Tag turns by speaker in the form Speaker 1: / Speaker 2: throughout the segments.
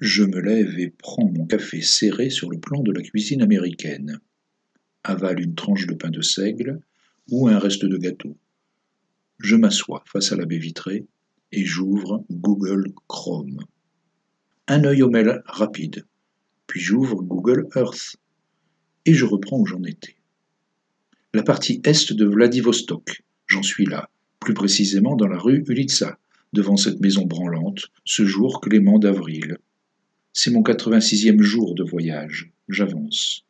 Speaker 1: Je me lève et prends mon café serré sur le plan de la cuisine américaine. Avale une tranche de pain de seigle ou un reste de gâteau. Je m'assois face à la baie vitrée et j'ouvre Google Chrome. Un œil au mail rapide, puis j'ouvre Google Earth et je reprends où j'en étais. La partie est de Vladivostok, j'en suis là, plus précisément dans la rue Ulitsa, devant cette maison branlante, ce jour clément d'avril. C'est mon 86e jour de voyage, j'avance.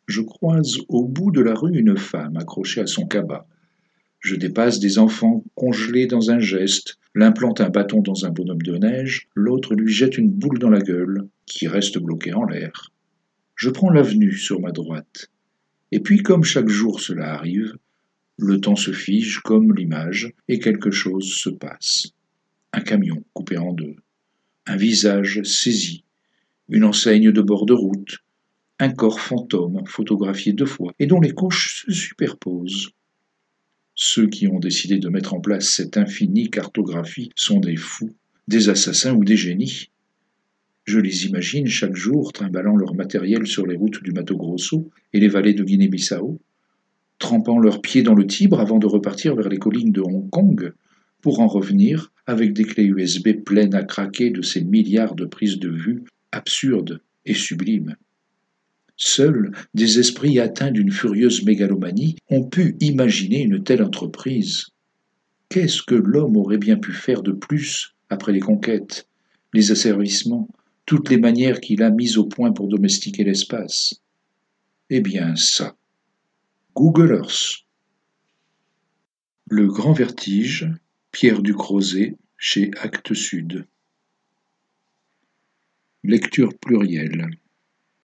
Speaker 1: Je croise au bout de la rue une femme accrochée à son cabas. Je dépasse des enfants congelés dans un geste, l'un plante un bâton dans un bonhomme de neige, l'autre lui jette une boule dans la gueule, qui reste bloquée en l'air. Je prends l'avenue sur ma droite. Et puis, comme chaque jour cela arrive, le temps se fige comme l'image et quelque chose se passe. Un camion coupé en deux, un visage saisi, une enseigne de bord de route, un corps fantôme photographié 2 fois et dont les couches se superposent. Ceux qui ont décidé de mettre en place cette infinie cartographie sont des fous, des assassins ou des génies. Je les imagine chaque jour trimballant leur matériel sur les routes du Mato Grosso et les vallées de Guinée-Bissau, trempant leurs pieds dans le Tibre avant de repartir vers les collines de Hong Kong, pour en revenir avec des clés USB pleines à craquer de ces milliards de prises de vue absurdes et sublimes. Seuls des esprits atteints d'une furieuse mégalomanie ont pu imaginer une telle entreprise. Qu'est-ce que l'homme aurait bien pu faire de plus après les conquêtes, les asservissements, toutes les manières qu'il a mises au point pour domestiquer l'espace? Eh bien ça, Google Earth. Le Grand Vertige, Pierre Ducrozet, chez Actes Sud. Lecture plurielle.